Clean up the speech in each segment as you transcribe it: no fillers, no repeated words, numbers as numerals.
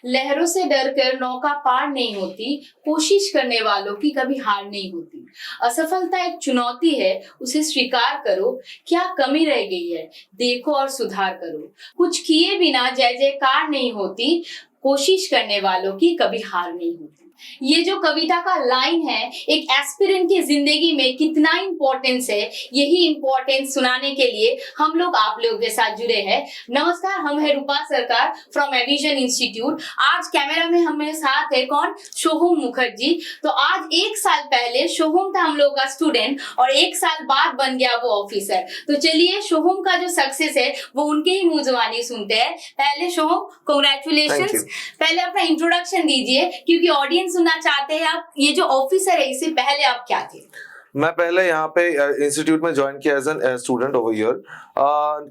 लहरों से डरकर नौका पार नहीं होती, कोशिश करने वालों की कभी हार नहीं होती। असफलता एक चुनौती है, उसे स्वीकार करो। क्या कमी रह गई है, देखो और सुधार करो। कुछ किए बिना जय जयकार नहीं होती, कोशिश करने वालों की कभी हार नहीं होती। ये जो कविता का लाइन है, एक एस्पिरेंट की जिंदगी में कितना इंपॉर्टेंस है, यही इंपॉर्टेंस सुनाने के लिए हम लोग आप लोगों के साथ जुड़े हैं। नमस्कार, हम है रूपा सरकार फ्रॉम एविजन इंस्टीट्यूट। आज कैमरा में हमारे साथ है कौन? सोहम मुखर्जी। तो आज 1 साल पहले सोहम था हम लोग का स्टूडेंट और 1 साल बाद बन गया वो ऑफिसर। तो चलिए सोहम का जो सक्सेस है वो उनके ही मुंह जुबानी सुनते हैं। पहले सोहम, कांग्रेचुलेशंस। पहले अपना इंट्रोडक्शन दीजिए, क्योंकि ऑडियंस सुनना चाहते हैं आप ये जो ऑफिसर है, इससे पहले आप क्या थे? मैं पहले यहाँ पे इंस्टीट्यूट में ज्वाइन किया as an student over here.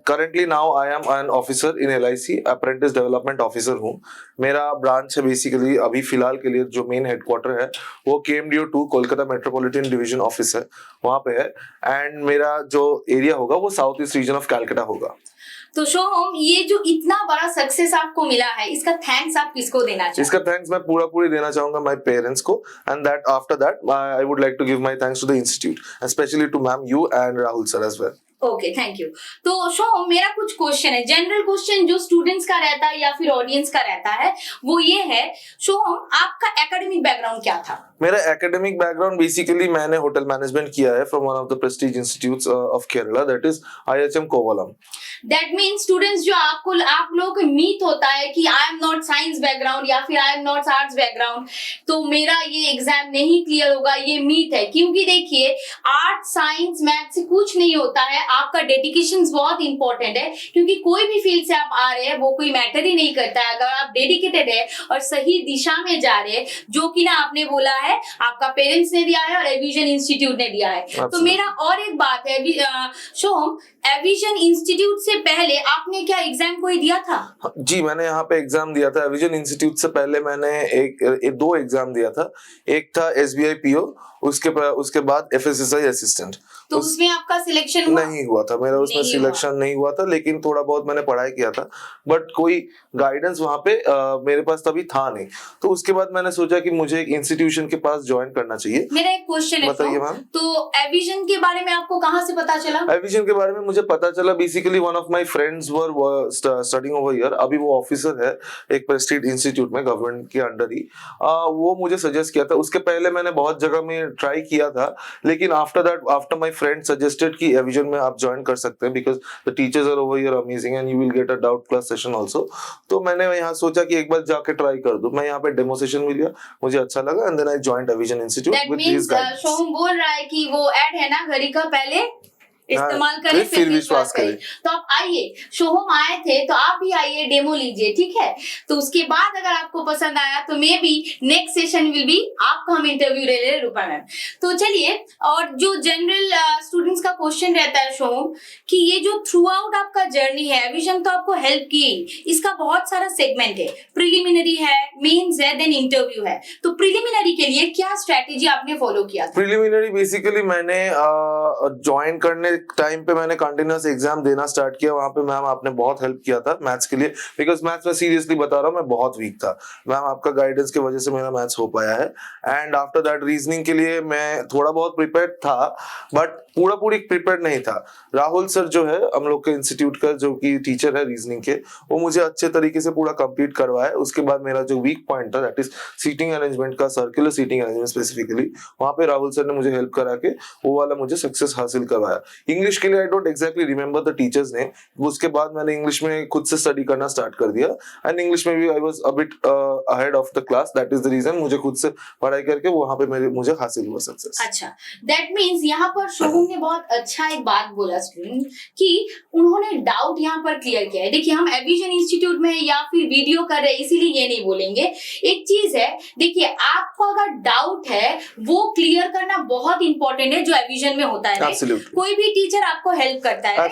Currently now I am an officer in LIC, apprentice development officer हूँ। मेरा ब्रांच है बेसिकली, अभी फिलहाल के लिए जो मेन हेडक्वार्टर है वो KMDO 2 Kolkata metropolitan division office है, वहाँ पे है। एंड मेरा जो एरिया होगा वो south east region of Calcutta होगा। तो सोहम, ये जो इतना बड़ा सक्सेस आपको मिला है, इसका थैंक्स आप किसको देना चाहते हैं? इसका थैंक्स मैं पूरी देना चाहूंगा माय पेरेंट्स को, and that after that I would like to give my thanks to the institute, specially to ma'am you and Rahul sir as well. Okay, thank you. तो सोहम, मेरा कुछ क्वेश्चन है, जनरल क्वेश्चन जो स्टूडेंट्स का रहता है या फिर ऑडियंस का रहता है, वो ये है सोहम, आपका एकेडमिक बैकग्राउंड क्या था? मेरा एकेडमिक बैकग्राउंड बेसिकली मैंने होटल मैनेजमेंट किया है from one of the Prestige institutes of Kerala, that is IHM Kovalam. That means students जो आप लोगों को मीट होता है कि I am not science background या फिर I am not arts background, तो मेरा ये एग्जाम नहीं क्लियर होगा, ये मीट है। क्योंकि देखिए, आर्ट साइंस मैथ से कुछ नहीं होता है, आपका डेडिकेशन बहुत इंपॉर्टेंट है। क्योंकि कोई भी फील्ड से आप आ रहे हैं वो कोई मैटर ही नहीं करता है, अगर आप डेडिकेटेड है और सही दिशा में जा रहे हैं, जो कि ना आपने बोला है आपका पेरेंट्स ने दिया है और एविजन इंस्टीट्यूट ने दिया है। तो मेरा और एक बात है सोहम, एविजन इंस्टीट्यूट से पहले आपने क्या एग्जाम कोई दिया था? जी, मैंने यहाँ पे एग्जाम दिया था। एविजन इंस्टीट्यूट से पहले मैंने दो एग्जाम दिया था। एक था SBI PO, उसके बाद FSSI असिस्टेंट। तो उसमें आपका सिलेक्शन हुआ? नहीं हुआ था मेरा, उसमें सिलेक्शन नहीं हुआ था, लेकिन थोड़ा बहुत मैंने पढ़ाई किया था, बट कोई गाइडेंस वहाँ पे मेरे पास तभी था नहीं। तो उसके बाद मैंने सोचा कि मुझे एक इंस्टीट्यूशन के पास ज्वाइन करना चाहिए। मेरा एक क्वेश्चन है, बताइए मैम। तो एविजन के बारे में आपको कहाँ से पता चला? एविजन के बारे में मुझे पता चला basically one of my friends were studying over here. अभी वो ऑफिसर है एक प्रेस्टीज इंस्टीट्यूट में, गवर्नमेंट के अंडर ही। वो मुझे सजेस्ट किया था। उसके पहले मैंने बहुत जगह में ट्राई किया था, लेकिन आफ्टर माय फ्रेंड सजेस्टेड कि एविजन में आप ज्वाइन कर सकते हैं, because the teachers are over here amazing and you will get a doubt class session also. तो मैंने यहाँ सोचा कि एक बार जाके ट्राई कर दूं। मैं यहाँ पे डेमो सेशन भी लिया, मुझे अच्छा लगा, and then I joined Avision institute with this guides. Soham बोल रहा है कि वो ऐड है ना, घड़ी का पहले इस्तेमाल करें फिर विश्वास करें। तो आप आइए, सोहम आए थे तो आप भी आइए, डेमो लीजिए, ठीक है? तो उसके बाद अगर आपको पसंद आया तो may be next session will be आपका हम इंटरव्यू ले रहे रूपा मैम। तो चलिए, और जो जनरल स्टूडेंट्स का क्वेश्चन रहता है सोहम, कि ये जो थ्रू आउट आपका जर्नी है, एविजन तो आपको हेल्प की, इसका बहुत सारा सेगमेंट है, प्रिलिमिनरी है, मेंस है, देन इंटरव्यू है। तो प्रिलिमिनरी के लिए क्या स्ट्रेटेजी आपने फॉलो किया था? प्रिलिमिनरी बेसिकली मैंने ज्वाइन करने टाइम पे मैंने कंटिन्यूअस एग्जाम देना स्टार्ट किया। वहां पे मैम आपने बहुत हेल्प किया था मैथ्स के लिए, बिकॉज मैथ्स में सीरियसली बता रहा हूँ मैं बहुत वीक था। मैम आपका गाइडेंस की वजह से मेरा मैथ्स हो पाया है। एंड आफ्टर दैट रीजनिंग के लिए मैं थोड़ा बहुत प्रिपेयर्ड था, बट पूरी प्रिपेयर्ड नहीं था। राहुल सर जो है हम लोग के इंस्टीट्यूट का, जो कि टीचर है रीजनिंग के, वो मुझे अच्छे तरीके से पूरा कंप्लीट करवाया। उसके बाद मेरा जो वीक पॉइंट था, दैट इज सीटिंग अरेंजमेंट का, सर्कुलर सीटिंग अरेंजमेंट स्पेसिफिकली, वहां पे राहुल सर ने मुझे हेल्प करा के वो वाला मुझे सक्सेस हासिल करवाया। इंग्लिश के लिए I don't exactly remember the teachers name. उसके बाद मैंने इंग्लिश में खुद से स्टडी करना स्टार्ट कर दिया, एंड इंग्लिश में भी I was a bit ahead of the class. That is the reason मुझे खुद से पढ़ाई करके वहां पे मुझे हासिल हुआ सक्सेस। अच्छा, दैट मींस यहाँ पर सोहम ने बहुत अच्छा एक बात बोला स्टूडेंट, कि उन्होंने डाउट यहाँ पर क्लियर किया है। देखिए, हम एविजन इंस्टीट्यूट में या फिर वीडियो कर रहे हैं इसीलिए ये नहीं बोलेंगे। एक चीज है, देखिए, आपको अगर डाउट है वो क्लियर करना बहुत इंपॉर्टेंट है, जो एविजन में होता है। कोई भी टीचर आपको हेल्प करता है।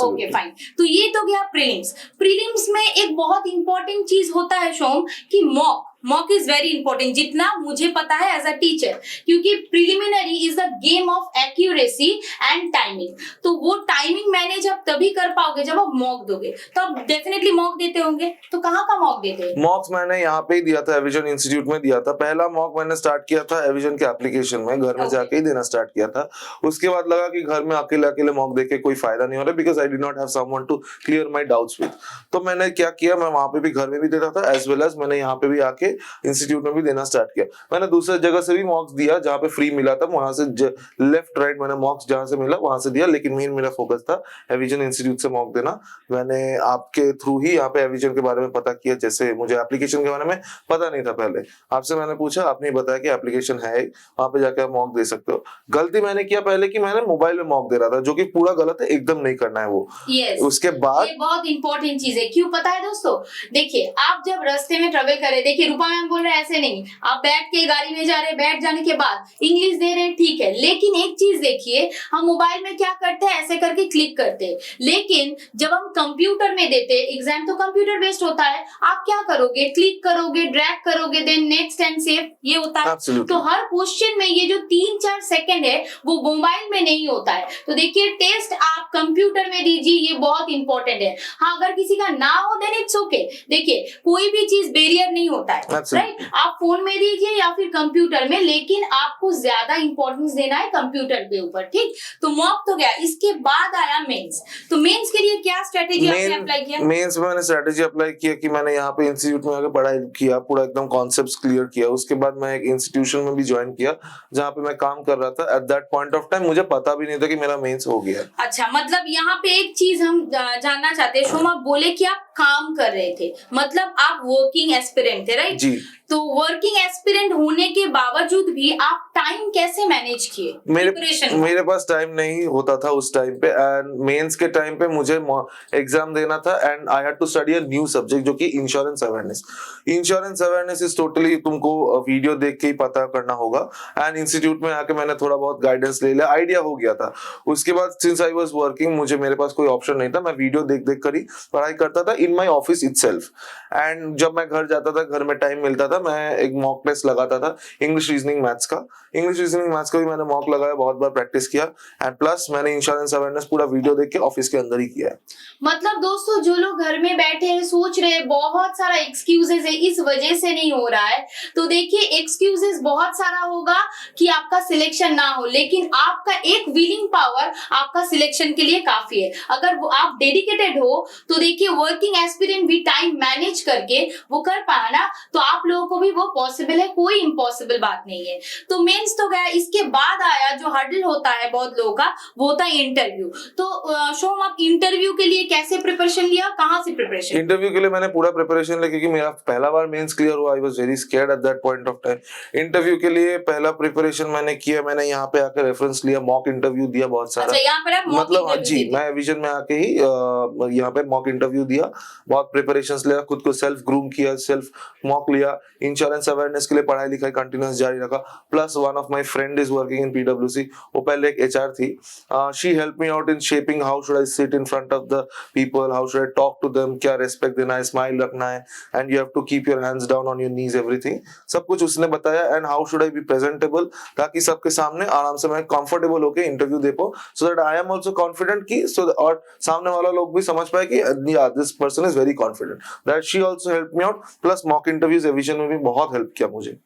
Okay, fine. तो ये तो गया प्रीलिम्स। प्रीलिम्स में एक बहुत इंपॉर्टेंट चीज होता है सोम, कि mock mock is very important, जितना मुझे पता है एज अ टीचर, क्योंकि preliminary is the game of accuracy and timing. तो वो टाइमिंग मैनेज आप तभी कर पाओगे जब आप मॉक दोगे। तो आप डेफिनेटली मॉक देते होंगे, तो कहाँ का मॉक देते हैं? मॉक्स मैंने यहाँ पे ही दिया था, एविजन इंस्टीट्यूट में दिया था। पहला मॉक मैंने स्टार्ट किया था एविजन के एप्लीकेशन में, घर में जाके ही देना स्टार्ट किया था। उसके बाद लगा कि घर में अकेले अकेले मॉक देके कोई फायदा नहीं हो रहा, because I did not have someone to clear my doubts with. तो मैंने क्या किया, मैं वहां पे भी घर में भी देता था एज वेल एज मैंने यहाँ पे भी आके इंस्टीट्यूट में भी देना स्टार्ट किया। मैंने दूसरे जगह से भी मॉक्स दिया जहाँ पे फ्री मिला था, वहां से लेफ्ट राइट मैंने मॉक्स जहां से मिला वहां से दिया, लेकिन मेन मेरा फोकस था एविजन इंस्टीट्यूट से मॉक देना। मैंने आपके थ्रू ही यहाँ पे एविजन के बारे में पता किया, जैसे मुझे एप्लीकेशन के बारे में पता नहीं था पहले, आपसे मैंने पूछा, आपने बताया कि एप्लीकेशन है, वहां पे जाके आप मॉक दे सकते हो। गलती मैंने किया पहले कि मैंने मोबाइल में मॉक दे रहा था, जो कि पूरा गलत है, एकदम नहीं करना है वो। उसके बाद ये बहुत इंपॉर्टेंट चीज है, क्यों पता है दोस्तों? देखिए, आप जब रास्ते में ट्रेवल कर रहे, देखिए रूपा मैम बोल रहे हैं ऐसे नहीं, आप बैठ के गाड़ी में जा रहे, बैठ जाने के बाद इंग्लिश दे रहे, ठीक है, लेकिन एक चीज देखिए, हम मोबाइल में क्या करते हैं, ऐसे करके क्लिक करते हैं, लेकिन जब हम कंप्यूटर में देते हैं, एग्जाम तो कंप्यूटर बेस्ड होता है, आप क्या करोगे, क्लिक करोगे, ड्रैग करोगे, देन नेक्स्ट एंड सेव, ये होता है। तो हर क्वेश्चन में ये जो 3-4 सेकंड है वो मोबाइल में नहीं होता है। तो देखिए, टेस्ट आप कंप्यूटर में दीजिए, ये बहुत इंपॉर्टेंट है। हाँ, अगर किसी का ना हो देन इट्स ओके। देखिए, कोई भी चीज बैरियर नहीं होता है, राइट? आप फोन में दीजिए या फिर कंप्यूटर में, लेकिन आपको ज्यादा इंपॉर्टेंस देना है कंप्यूटर के ऊपर, ठीक? तो मॉक तो गया, इसके बाद आया मेंस। तो मेंस के लिए क्या स्ट्रेटेजी आपने अप्लाई किया? मेंस में मैंने स्ट्रेटेजी अप्लाई किया कि मैंने यहाँ पे इंस्टीट्यूट में आके पढ़ाई किया, पूरा एकदम कॉन्सेप्ट्स क्लियर किया। उसके बाद मैं एक इंस्टीट्यूशन में भी ज्वाइन किया जहाँ पे मैं काम कर रहा था। At that point of time मुझे पता भी नहीं था कि मेरा मेंस हो गया। अच्छा, मतलब यहाँ पे एक चीज हम जानना चाहते हैं, शोम, आप बोले कि आप काम कर रहे थे, मतलब आप वर्किंग एस्पिरेंट थे, राइट? जी। तो वर्किंग एस्पिरेंट होने के बावजूद भी आप टाइम कैसे मैनेज किए? मेरे पास टाइम नहीं होता था उस टाइम पे, एंड मेंस के टाइम पे मुझे एग्जाम देना था, and I had to study a new subject जो कि insurance awareness. Insurance awareness is totally तुमको वीडियो देख के ही पता करना होगा, एंड इंस्टीट्यूट में आके मैंने थोड़ा बहुत गाइडेंस ले लिया, आइडिया हो गया था। उसके बाद सिंस आई वाज वर्किंग, मुझे मेरे पास कोई ऑप्शन नहीं था, मैं वीडियो देख देख कर ही पढ़ाई करता था in my office itself. And जब मैं घर जाता था, घर में टाइम मिलता था, मैं एक मॉक टेस्ट लगाता था इंग्लिश रीजनिंग मैथ्स का। इंग्लिश रीजनिंग मैथ्स का भी मैंने मॉक लगाया, बहुत बार प्रैक्टिस किया, एंड प्लस मैंने इंश्योरेंस अवेयरनेस पूरा वीडियो देख के ऑफिस के अंदर ही किया है। मतलब दोस्तों, जो लोग घर में बैठे हैं, सोच रहे हैं बहुत सारा एक्सक्यूजेस है, इस वजह से नहीं हो रहा है, तो देखिए, एक्सक्यूजेस बहुत सारा होगा कि आपका सिलेक्शन ना हो, लेकिन आपका एक विलिंग पावर आपका सिलेक्शन के लिए काफी है। अगर वो आप डेडिकेटेड हो, तो देखिए, वर्किंग एस्पिरेंट भी टाइम मैनेज करके वो कर पाना, तो आप लोगों को भी वो पॉसिबल है, कोई इम्पॉसिबल बात नहीं है। तो मेंस तो गया, इसके बाद आया जो हर्डल होता है बहुत लोगों का, वो होता है इंटरव्यू। तो शोम, आप इंटरव्यू के लिए कैसे प्रिपरेशन लिया, कहाँ से प्रिपरेशन? इंटरव्यू के लिए मैंने पूरा प्रिपरेशन लिया, क्योंकि मेरा पहला बार मेंस क्लियर हुआ। I was very scared at that point of time. Interview के लिए पहला प्रिपरेशन मैंने किया, मैंने यहाँ पे आकर रेफरेंस लिया, मॉक इंटरव्यू दिया बहुत सारा। अच्छा, यहाँ पर आप मॉक मतलब इंटरव्यू जी, मैं विजन में आके ही यहाँ पे मॉक इंटरव्यू दिया, बहुत प्रिपरेशंस लिया, खुद को सेल्फ ग्रूम किया, सेल्फ मॉक लिया। इंश्योरेंस अवेयरनेस के लिए पढ़ाई लिखाई कंटिन्यूअस जारी रखा। Plus one of my friend is working in पीडब्ल्यूसी, वो पहले एक एचआर थी। She help me out in shaping how should I sit in front of the people, how should I talk to them, क्या respect देना है, smile रखना है, and you have to keep your hands down on your needs, everything सब कुछ उसने बताया। And how should I be presentable, ताकि सबके सामने आराम से मैं कंफर्टेबल होकर इंटरव्यू दे पाऊं, so that I am also confident की और सामने वाला लोग भी समझ पाए कि this person is very confident. That she also help me out. Plus mock interviews Avision में भी बहुत हेल्प किया मुझे।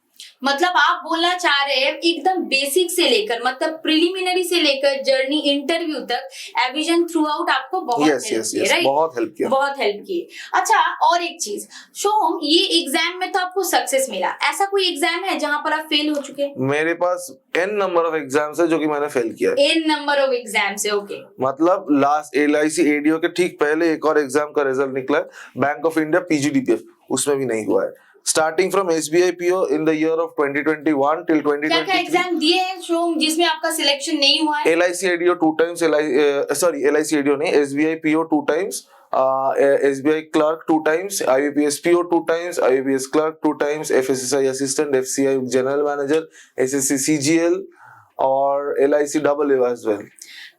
मतलब आप बोलना चाह रहे हैं एकदम बेसिक से लेकर, मतलब प्रिलिमिनरी से लेकर जर्नी इंटरव्यू तक एविजन थ्रू आउट आपको बहुत हेल्प किया, राइट? बहुत हेल्प किया, बहुत हेल्प की। अच्छा, और एक चीज शोम, ये एग्जाम में तो आपको सक्सेस मिला, ऐसा कोई एग्जाम है जहां पर आप फेल हो चुके? मेरे पास n नंबर ऑफ एग्जाम्स है जो कि मैंने फेल किया है। n नंबर ऑफ एग्जाम्स है, ओके। मतलब लास्ट LIC ADO के ठीक पहले एक और एग्जाम का रिजल्ट निकला है, बैंक ऑफ इंडिया PGDPF, उसमें भी नहीं हुआ है। Starting from SBI PO in the year of 2021 till 2023. क्या-क्या एग्जाम दिए हैं शोम जिसमें आपका सिलेक्शन नहीं हुआ है? LIC ADO 2 times, LIC ADO नहीं, SBI PO 2 times, SBI clerk 2 times, IBPS PO 2 times, IBPS clerk 2 times, FSSI assistant, FCI general manager, SSC CGL और LIC AA as well।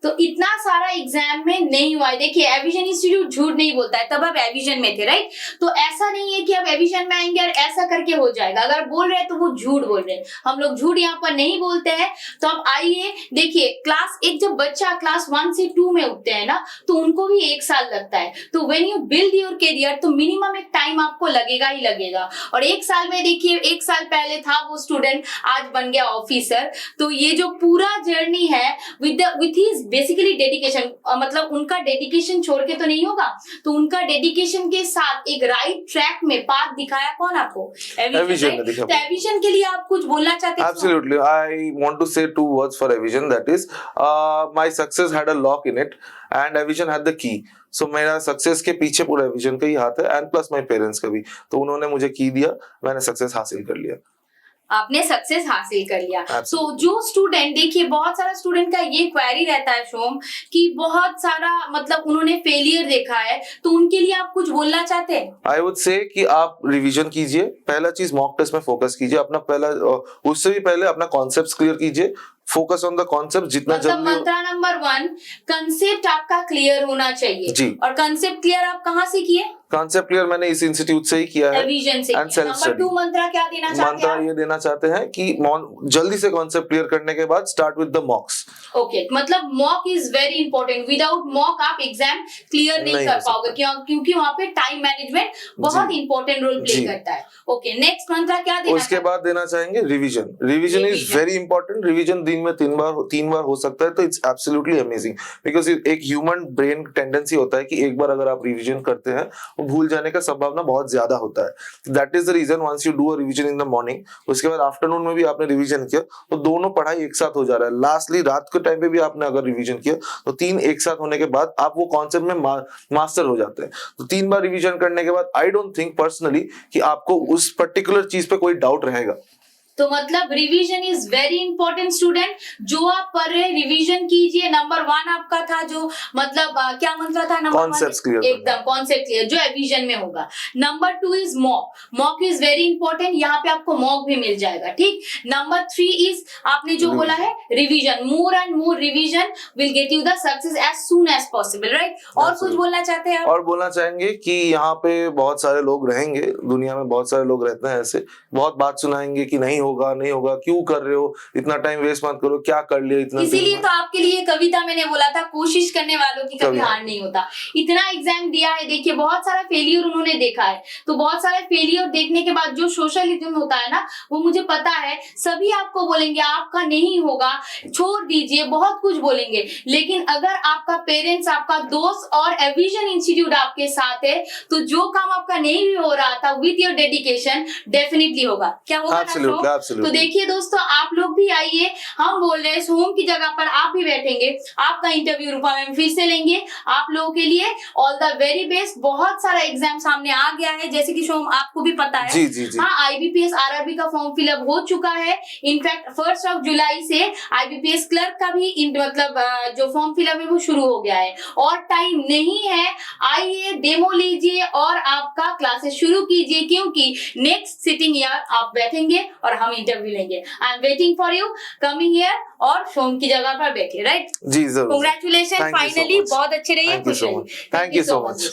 तो इतना सारा एग्जाम में नहीं हुआ है। देखिए, एविजन इंस्टीट्यूट झूठ नहीं बोलता है, तब आप एविजन में थे, राइट? तो ऐसा नहीं है कि आप एविजन में आएंगे और ऐसा करके हो जाएगा। अगर बोल रहे हैं तो वो झूठ बोल रहे हैं। हम लोग झूठ यहाँ पर नहीं बोलते हैं। तो अब आइए देखिए, क्लास एक जब बच्चा क्लास 1 से 2 में उठते हैं ना, तो उनको भी 1 साल लगता है। तो when you build your career, तो मिनिमम एक टाइम आपको लगेगा ही लगेगा। और 1 साल में देखिए, 1 साल पहले था वो स्टूडेंट, आज बन गया ऑफिसर। तो ये जो पूरा जर्नी है विथ हिज बेसिकली डेडिकेशन, मतलब उनका डेडिकेशन छोड़ के तो नहीं होगा। तो उनका डेडिकेशन के साथ एक राइट ट्रैक में पाथ दिखाया कौन आपको? एविजन ने दिखाया। तो एविजन के लिए आप कुछ बोलना चाहते हैं? Absolutely, I want to say 2 words for Avision. That is, my success had a lock in it, and Avision had the key. So मेरा सक्सेस के पीछे पूरा Avision का ही हाथ है, एंड प्लस माय पेरेंट्स का भी। तो उन्होंने मुझे की दिया, मैंने सक्सेस हासिल कर लिया। आपने सक्सेस हासिल कर लिया। Absolutely. तो जो स्टूडेंट, देखिए बहुत सारा स्टूडेंट का ये क्वेरी रहता है शोम, कि बहुत सारा मतलब उन्होंने फेलियर देखा है, तो उनके लिए आप कुछ बोलना चाहते हैं? आई वुड से कि आप रिवीजन कीजिए। पहला चीज मॉक टेस्ट में फोकस कीजिए। अपना पहला, उससे भी पहले अपना कॉन्सेप्ट्स क्लियर कीजिए। फोकस ऑन द कॉन्सेप्ट जितना मतलब जल्दी मंत्रा नंबर 1, कंसेप्ट आपका क्लियर होना चाहिए। जी। और कंसेप्ट क्लियर आप कहाँ से किए? कॉन्सेप्ट क्लियर मैंने इस इंस्टीट्यूट से ही किया है, विजन से। and self number study। 2 मंत्रा क्या देना चाहते मंत्र हैं? ये देना चाहते हैं कि जल्दी से कॉन्सेप्ट क्लियर करने के बाद start with the mocks. Okay, मतलब mock is very important. Without mock आप एग्जाम क्लियर नहीं कर पाओगे, क्योंकि वहाँ पे टाइम मैनेजमेंट बहुत इंपॉर्टेंट रोल प्ले करता है। ओके, नेक्स्ट मंत्रा क्या देना? उसके बाद देना चाहेंगे revision. Revision is very important. Revision दिन में 3 बार हो सकता है, तो इट्स एब्सोल्युटली अमेजिंग। बिकॉज एक ह्यूमन ब्रेन टेंडेंसी होता है कि एक बार अगर आप रिवीजन करते हैं, वो भूल जाने का संभावना बहुत ज्यादा होता है। That is the reason once you do a revision in the morning, उसके बाद आफ्टरनून में भी आपने रिवीजन किया, तो दोनों पढ़ाई एक साथ हो जा रहा है। लास्टली रात के टाइम पे भी आपने अगर रिवीजन किया, तो 3 एक साथ होने के बाद आप वो कॉन्सेप्ट में मास्टर हो जाते हैं। तो 3 बार रिवीजन करने के बाद आई डोंट थिंक पर्सनली कि आपको उस पर्टिकुलर चीज पे कोई डाउट रहेगा। तो मतलब revision is very important student. जो आप पढ़ रहे रिवीजन कीजिए। नंबर 1 आपका था जो मतलब क्या मंत्र था? नंबर 1 कॉन्सेप्ट्स क्लियर, एकदम कॉन्सेप्ट क्लियर, जो एविजन में होगा। Number 2 is mock. Mock is very important, यहाँ पे आपको मॉक भी मिल जाएगा, ठीक। नंबर 3 इज आपने जो बोला है revision. More and more revision will get you the success as soon as possible, right. और कुछ बोलना चाहते हैं आप? और बोलना चाहेंगे कि यहाँ पे बहुत सारे लोग रहेंगे, दुनिया में बहुत सारे लोग रहते हैं ऐसे, बहुत बात सुनाएंगे कि नहीं होगा, क्यों कर रहे हो, इतना टाइम वेस्ट मत करो, क्या कर लिया इतना। इसीलिए तो आपके लिए कविता मैंने बोला था, कोशिश करने वालों की कभी हार नहीं होता। इतना एग्जाम दिया है, देखिए बहुत सारा फेलियर उन्होंने देखा है। तो बहुत सारे फेलियर देखने के बाद जो सोशलिज्म होता है ना, वो मुझे पता है सभी आपको बोलेंगे आपका नहीं होगा, छोड़ दीजिए, बहुत कुछ बोलेंगे। लेकिन अगर आपका पेरेंट्स, आपका दोस्त और एविजन इंस्टीट्यूट आपके साथ है, तो जो काम आपका नहीं भी हो रहा था विथ योर डेडिकेशन डेफिनेटली होगा। क्या होगा ना? तो देखिए दोस्तों, आप लोग भी आइए। हम बोल रहे हैं सोम की जगह पर आप भी बैठेंगे, आपका इंटरव्यू रूपा मैम फिर से लेंगे आप लोगों के लिए। All the very best. बहुत सारा एग्जाम सामने आ गया है, जैसे कि सोम आपको भी पता है। जी। हाँ, आईबीपीएस आरआरबी का फॉर्म फिलअप हो चुका है। इनफैक्ट 1 जुलाई से आईबीपीएस क्लर्क का भी मतलब जो फॉर्म फिलअप है वो शुरू हो गया है, और टाइम नहीं है। आइए, डेमो लीजिए और आपका क्लासेस शुरू कीजिए, क्योंकि नेक्स्ट सिटिंग ईयर आप बैठेंगे और हम इंटरव्यू लेंगे। I am waiting for you coming here, और सोम की जगह पर बैठिए, राइट। जी जरूर। कांग्रेचुलेशन, फाइनली बहुत अच्छे रहिए, खुश रहिए। Thank you so much.